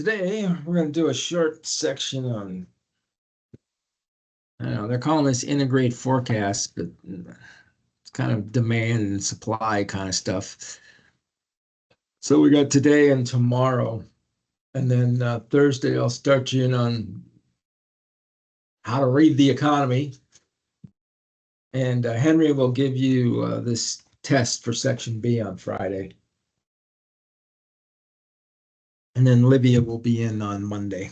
Today, we're going to do a short section on, I don't know, they're calling this integrated forecast, but it's kind of demand and supply kind of stuff. So we got today and tomorrow, and then Thursday, I'll start you in on how to read the economy. And Henry will give you this test for section B on Friday. And then Livia will be in on Monday.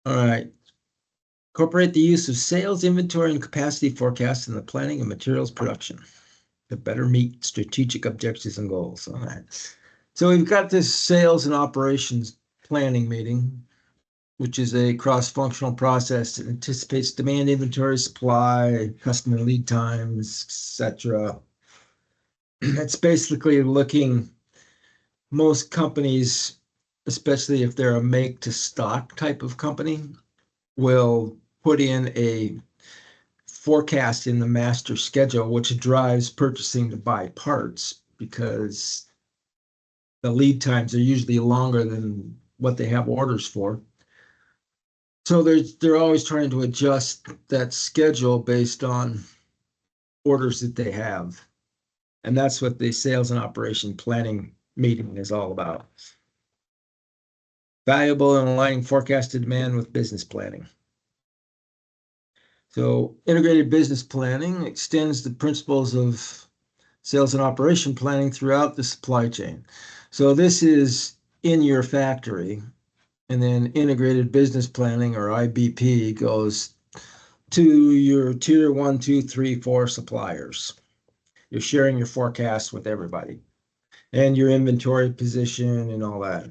All right. Incorporate the use of sales, inventory, and capacity forecasts in the planning of materials production to better meet strategic objectives and goals. All right. So we've got this sales and operations planning meeting, which is a cross-functional process that anticipates demand, inventory, supply, customer lead times, etc. It's basically looking, most companies, especially if they're a make to stock type of company, will put in a forecast in the master schedule, which drives purchasing to buy parts because the lead times are usually longer than what they have orders for. So they're always trying to adjust that schedule based on orders that they have. And that's what the sales and operation planning meeting is all about. Valuable in aligning forecasted demand with business planning. So integrated business planning extends the principles of sales and operation planning throughout the supply chain. So this is in your factory, and then integrated business planning, or IBP, goes to your tier 1, 2, 3, 4 suppliers. You're sharing your forecast with everybody and your inventory position and all that.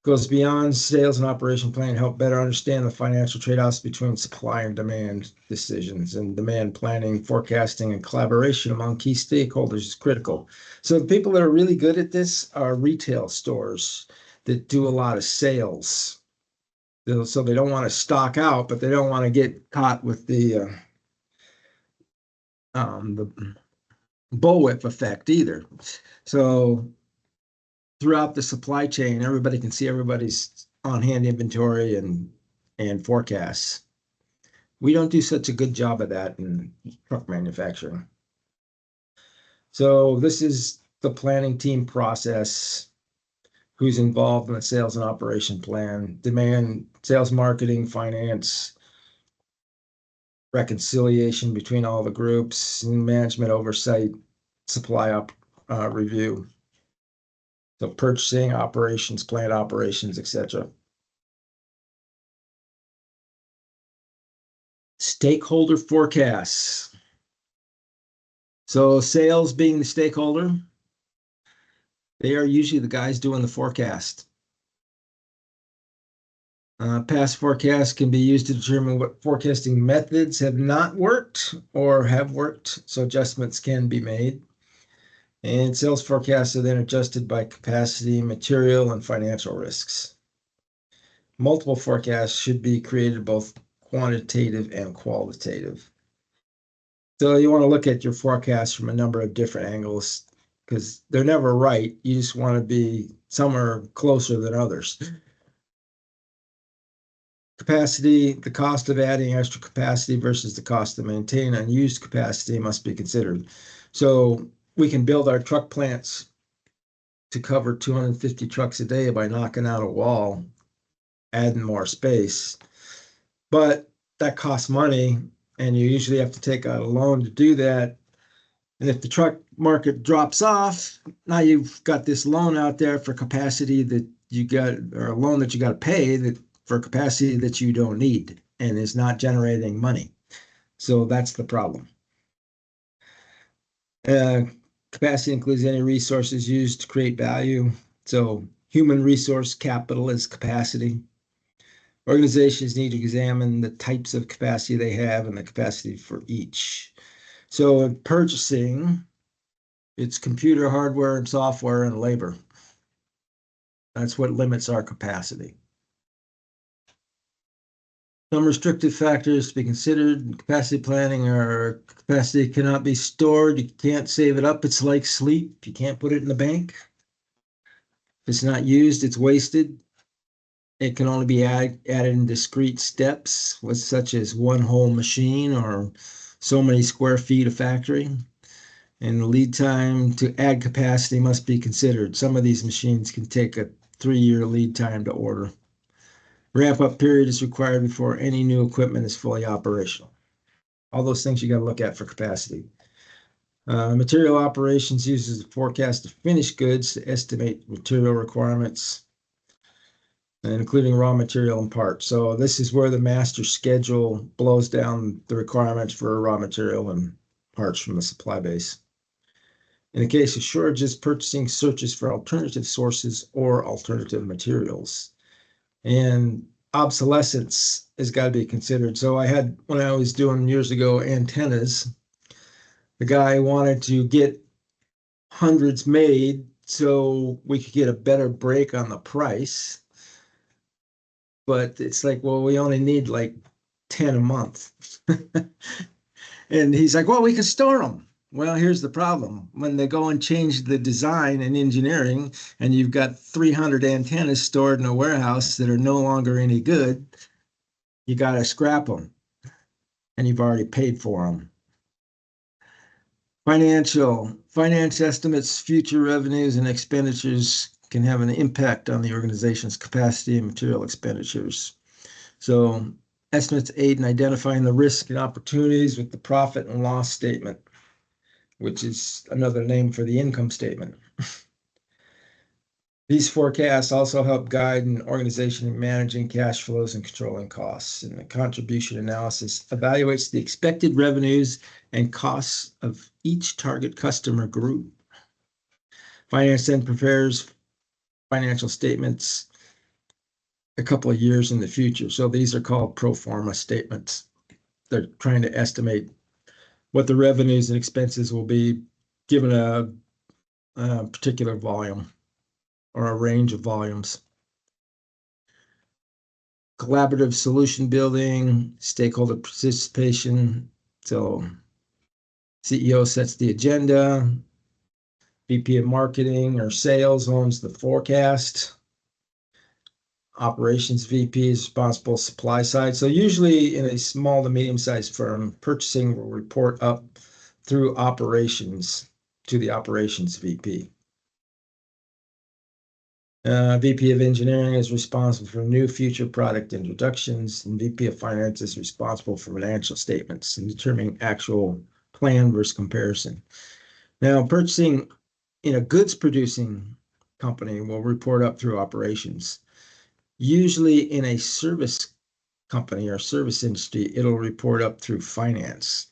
Goes beyond sales and operation planning to help better understand the financial trade-offs between supply and demand decisions, and demand planning, forecasting, and collaboration among key stakeholders is critical. So the people that are really good at this are retail stores that do a lot of sales. So they don't want to stock out, but they don't want to get caught with the bullwhip effect either. So throughout the supply chain, everybody can see everybody's on-hand inventory and forecasts. We don't do such a good job of that in truck manufacturing. So this is the planning team process, who's involved in the sales and operation plan, demand, sales, marketing, finance, reconciliation between all the groups, management oversight, supply review. So purchasing, operations, plant operations, etc. Stakeholder forecasts. So sales being the stakeholder, they are usually the guys doing the forecast. Past forecasts can be used to determine what forecasting methods have not worked or have worked, so adjustments can be made. And sales forecasts are then adjusted by capacity, material, and financial risks. Multiple forecasts should be created, both quantitative and qualitative. So you want to look at your forecast from a number of different angles because they're never right. You just want to be somewhere closer than others. Capacity, the cost of adding extra capacity versus the cost of maintaining unused capacity must be considered. So we can build our truck plants to cover 250 trucks a day by knocking out a wall, adding more space. But that costs money, and you usually have to take out a loan to do that. And if the truck market drops off, now you've got this loan out there for capacity that you got, or a loan that you got to pay that for capacity that you don't need and is not generating money. So that's the problem. Capacity includes any resources used to create value. So human resource capital is capacity. Organizations need to examine the types of capacity they have and the capacity for each. So in purchasing, it's computer hardware and software and labor. That's what limits our capacity. Some restrictive factors to be considered in capacity planning are capacity cannot be stored. You can't save it up. It's like sleep. You can't put it in the bank. If it's not used, it's wasted. It can only be added in discrete steps, with such as one whole machine or so many square feet of factory. And the lead time to add capacity must be considered. Some of these machines can take a 3-year lead time to order. Ramp up period is required before any new equipment is fully operational. All those things you got to look at for capacity. Material operations uses the forecast of finished goods to estimate material requirements, including raw material and parts. So this is where the master schedule blows down the requirements for raw material and parts from the supply base. In the case of shortages, purchasing searches for alternative sources or alternative materials. And obsolescence has got to be considered. So I had, when I was doing years ago antennas, the guy wanted to get hundreds made so we could get a better break on the price. But it's like, well, we only need like 10 a month. And he's like, well, we can store them. Well, here's the problem. When they go and change the design and engineering, and you've got 300 antennas stored in a warehouse that are no longer any good, you got to scrap them. And you've already paid for them. Finance estimates, future revenues and expenditures can have an impact on the organization's capacity and material expenditures. So estimates aid in identifying the risk and opportunities with the profit and loss statement, which is another name for the income statement. These forecasts also help guide an organization in managing cash flows and controlling costs. And the contribution analysis evaluates the expected revenues and costs of each target customer group. Finance then prepares financial statements a couple of years in the future. So these are called pro forma statements. They're trying to estimate what the revenues and expenses will be given a particular volume or a range of volumes. Collaborative solution building, stakeholder participation. So CEO sets the agenda, VP of marketing or sales owns the forecast. Operations VP is responsible supply side. So usually in a small to medium-sized firm, purchasing will report up through operations to the operations VP. VP of engineering is responsible for new future product introductions, and VP of finance is responsible for financial statements and determining actual plan versus comparison. Now, purchasing in a goods producing company will report up through operations. Usually in a service company or service industry, it'll report up through finance.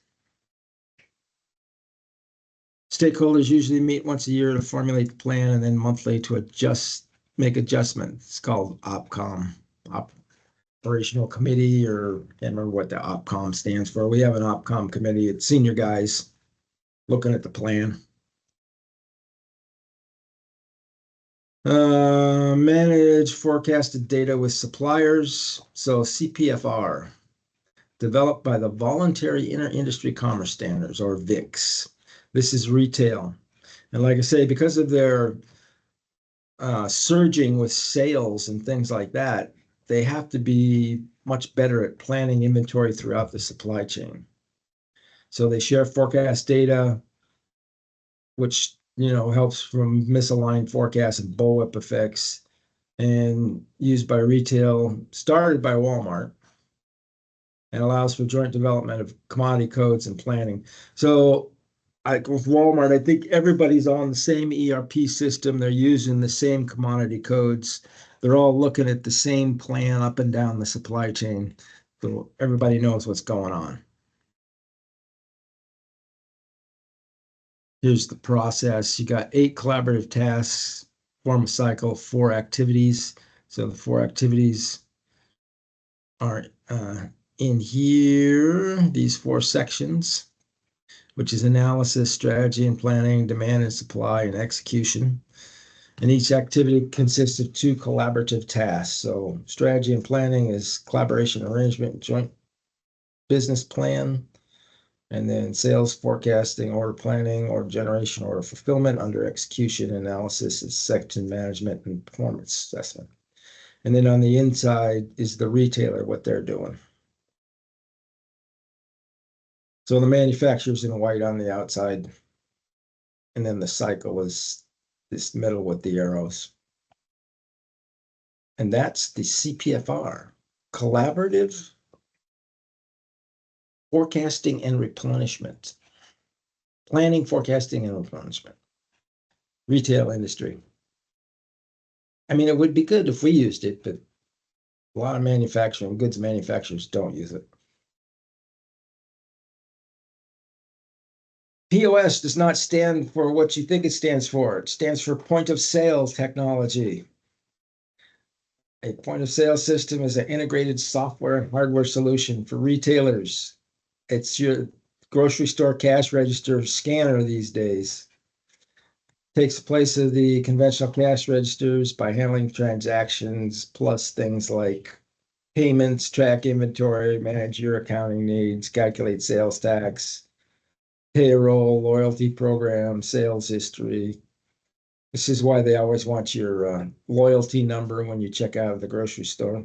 Stakeholders usually meet once a year to formulate the plan and then monthly to make adjustments. It's called OPCOM, Operational Committee, or I can't remember what the OPCOM stands for. We have an OPCOM committee. It's senior guys looking at the plan. Manage forecasted data with suppliers. So CPFR, developed by the Voluntary Inter-Industry Commerce Standards, or VIX. This is retail. And like I say, because of their surging with sales and things like that, they have to be much better at planning inventory throughout the supply chain. So they share forecast data, which helps from misaligned forecasts and bullwhip effects, and used by retail, started by Walmart, and allows for joint development of commodity codes and planning. So with Walmart, I think everybody's on the same ERP system. They're using the same commodity codes. They're all looking at the same plan up and down the supply chain. So everybody knows what's going on. Here's the process. You got 8 collaborative tasks, form a cycle, 4 activities. So the 4 activities are in here, these 4 sections, which is analysis, strategy and planning, demand and supply, and execution. And each activity consists of two collaborative tasks. So strategy and planning is collaboration, arrangement, joint business plan. And then sales forecasting, order planning, order generation, order fulfillment. Under execution analysis is section management and performance assessment. And then on the inside is the retailer, what they're doing. So the manufacturer's in white on the outside. And then the cycle is this middle with the arrows. And that's the CPFR, collaborative forecasting and replenishment. Planning, forecasting, and replenishment. Retail industry. I mean, it would be good if we used it, but a lot of goods manufacturers don't use it. POS does not stand for what you think it stands for. It stands for point of sale technology. A point of sale system is an integrated software and hardware solution for retailers. It's your grocery store cash register scanner these days. Takes the place of the conventional cash registers by handling transactions, plus things like payments, track inventory, manage your accounting needs, calculate sales tax, payroll, loyalty program, sales history. This is why they always want your loyalty number when you check out of the grocery store.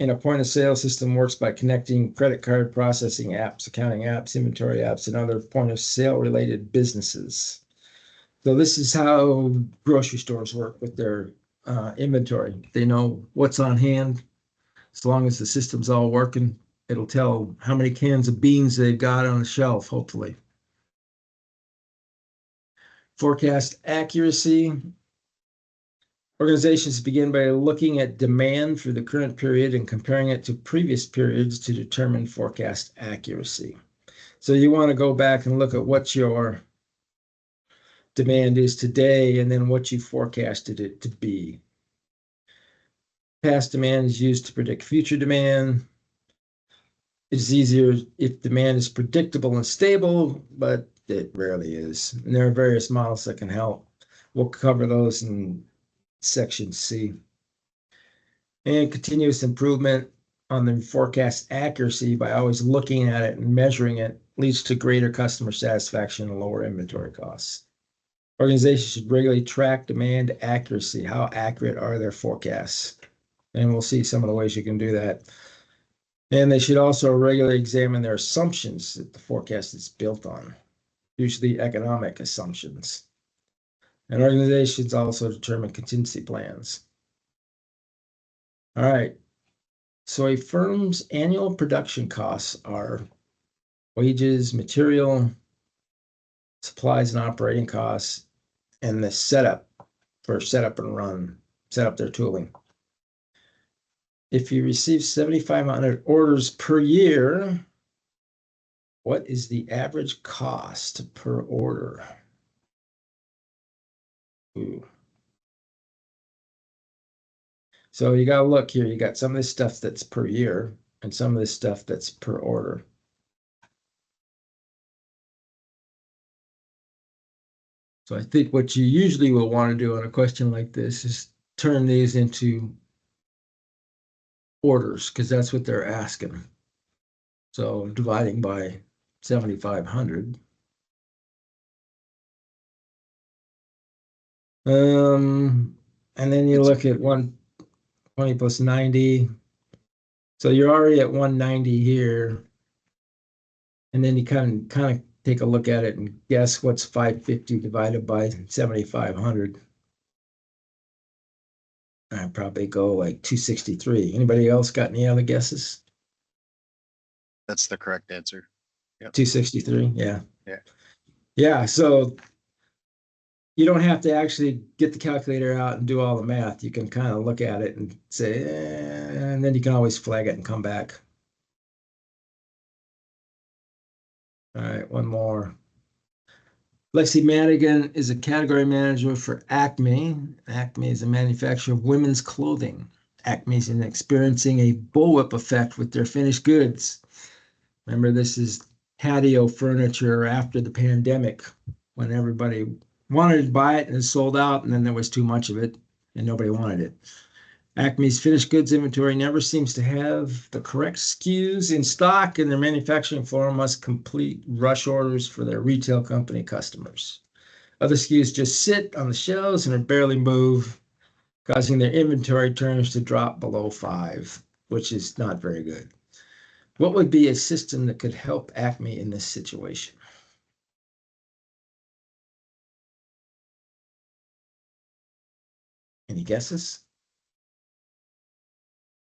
And a point of sale system works by connecting credit card processing apps, accounting apps, inventory apps, and other point of sale related businesses. So this is how grocery stores work with their inventory. They know what's on hand. As long as the system's all working, it'll tell how many cans of beans they've got on the shelf, hopefully. Forecast accuracy. Organizations begin by looking at demand for the current period and comparing it to previous periods to determine forecast accuracy. So you want to go back and look at what your demand is today and then what you forecasted it to be. Past demand is used to predict future demand. It's easier if demand is predictable and stable, but it rarely is. And there are various models that can help. We'll cover those in section C. And continuous improvement on the forecast accuracy by always looking at it and measuring it leads to greater customer satisfaction and lower inventory costs. Organizations should regularly track demand accuracy. How accurate are their forecasts? And we'll see some of the ways you can do that. And they should also regularly examine their assumptions that the forecast is built on, usually economic assumptions. And organizations also determine contingency plans. All right. So a firm's annual production costs are wages, material, supplies and operating costs, and the setup and set up their tooling. If you receive 7,500 orders per year, what is the average cost per order? Ooh. So you got to look here. You got some of this stuff that's per year and some of this stuff that's per order. So I think what you usually will want to do on a question like this is turn these into orders because that's what they're asking. So dividing by 7,500. And then you look at 120 plus 90. So you're already at 190 here. And then you kind of take a look at it and guess what's 550 divided by 7,500. I'd probably go like 263. Anybody else got any other guesses? That's the correct answer. Yep. 263, yeah. Yeah. Yeah, so you don't have to actually get the calculator out and do all the math. You can kind of look at it and say, and then you can always flag it and come back. All right, one more. Lexi Madigan is a category manager for Acme. Acme is a manufacturer of women's clothing. Acme is experiencing a bullwhip effect with their finished goods. Remember, this is patio furniture after the pandemic when everybody wanted to buy it and it sold out, and then there was too much of it and nobody wanted it. Acme's finished goods inventory never seems to have the correct SKUs in stock, and their manufacturing floor must complete rush orders for their retail company customers. Other SKUs just sit on the shelves and barely move, causing their inventory turns to drop below 5, which is not very good. What would be a system that could help Acme in this situation? Any guesses?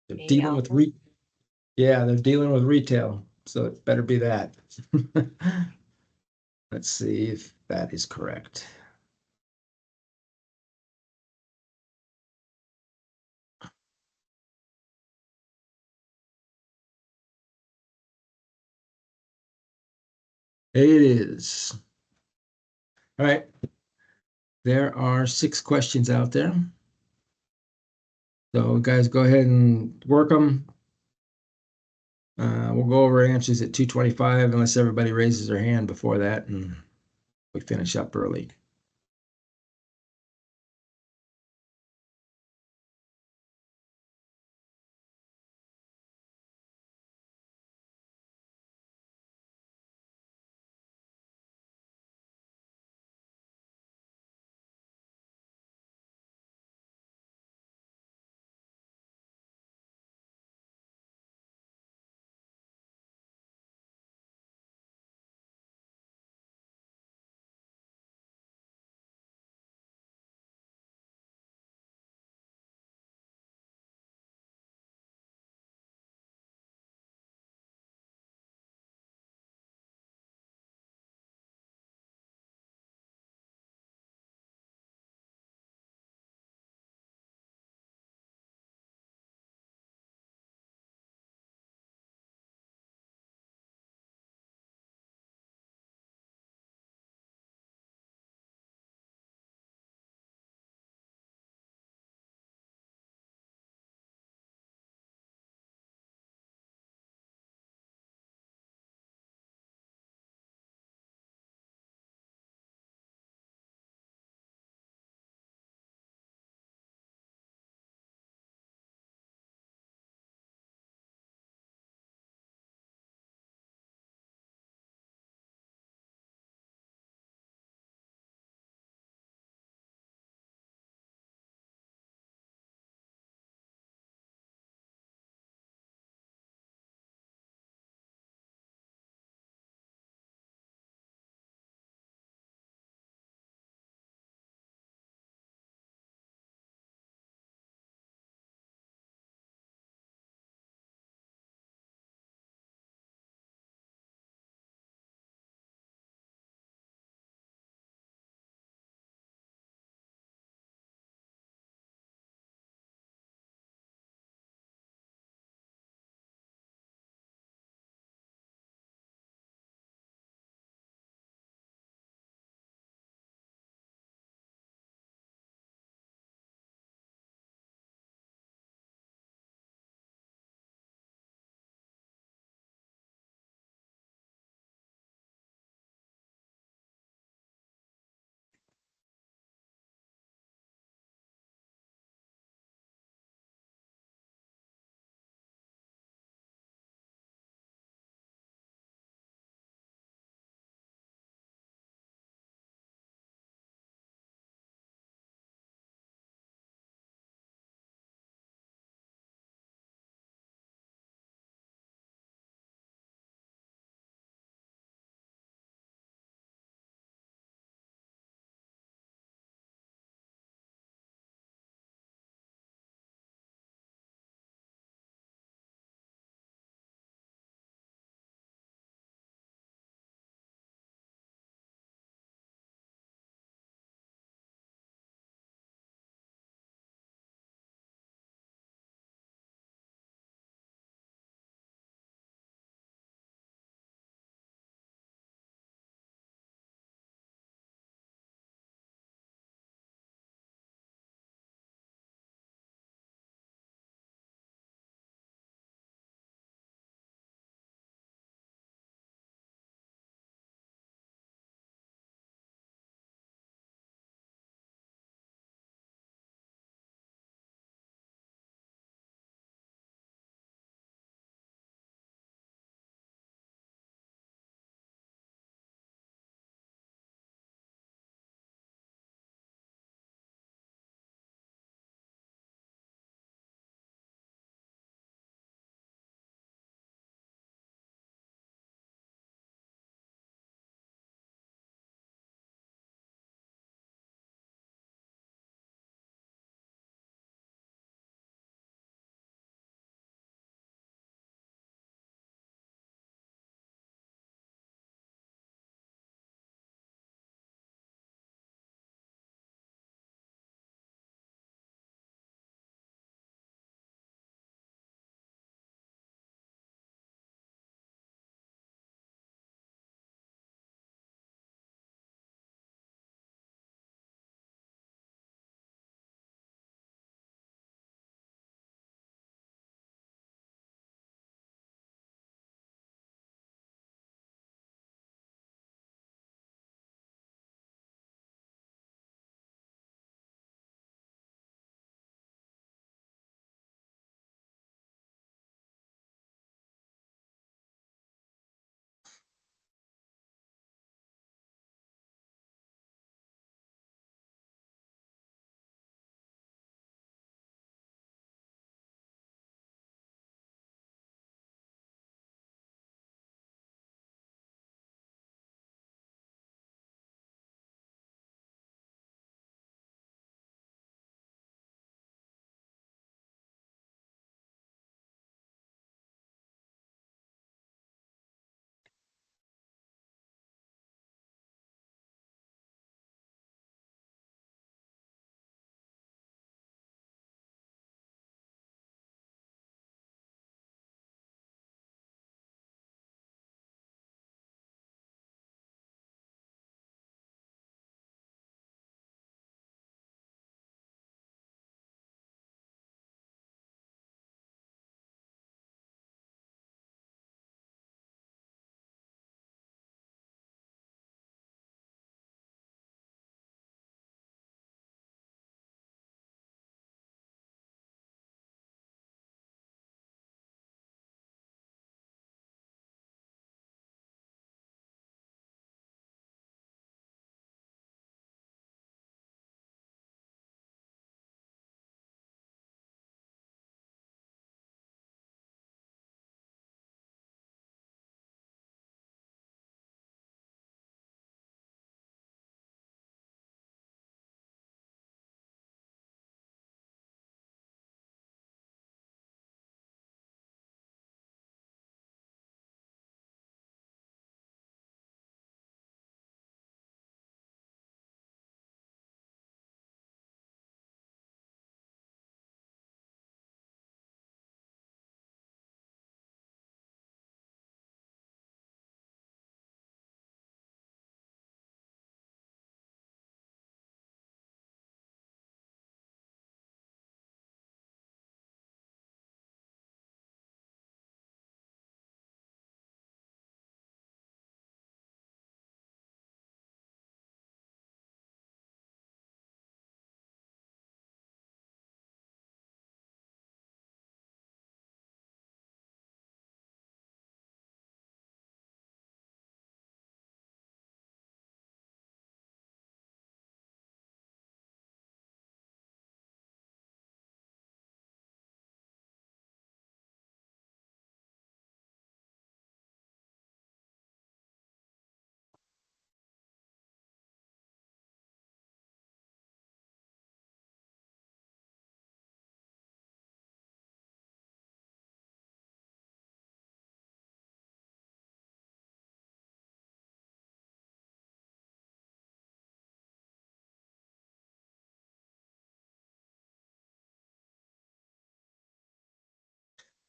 They're dealing with they're dealing with retail, so it better be that. Let's see if that is correct. It is. All right. There are 6 questions out there. So guys, go ahead and work them. We'll go over answers at 2:25 unless everybody raises their hand before that and we finish up early.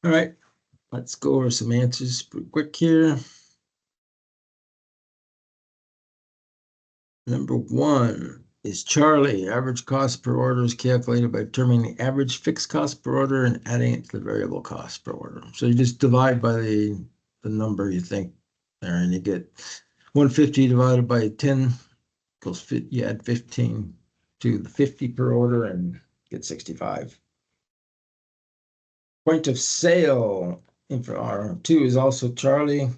All right, let's go over some answers pretty quick here. Number 1 is Charlie. Average cost per order is calculated by determining the average fixed cost per order and adding it to the variable cost per order. So you just divide by the number you think there, and you get 150 divided by 10 equals you add 15 to the 50 per order and get 65. Point of sale info R2 is also Charlie.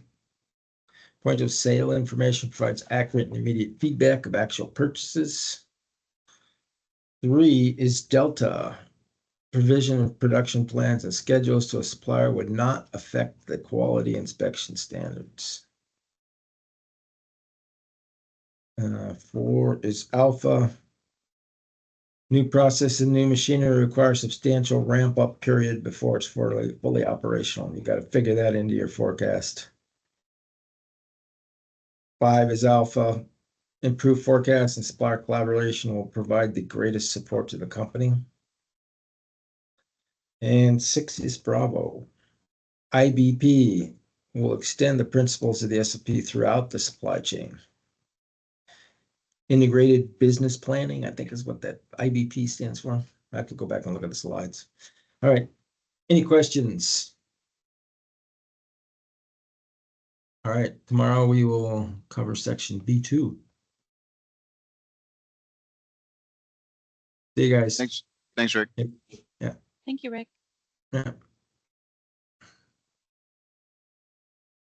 Point of sale information provides accurate and immediate feedback of actual purchases. 3 is Delta. Provision of production plans and schedules to a supplier would not affect the quality inspection standards. 4 is Alpha. New process and new machinery require substantial ramp-up period before it's fully operational. You got to figure that into your forecast. 5 is Alpha. Improved forecast and supplier collaboration will provide the greatest support to the company. And 6 is Bravo. IBP will extend the principles of the S&OP throughout the supply chain. Integrated business planning, I think is what that IBP stands for. I have to go back and look at the slides. All right, any questions? All right, tomorrow we will cover section B2. See you guys. Thanks, Rick. Yeah. Thank you, Rick. Yeah.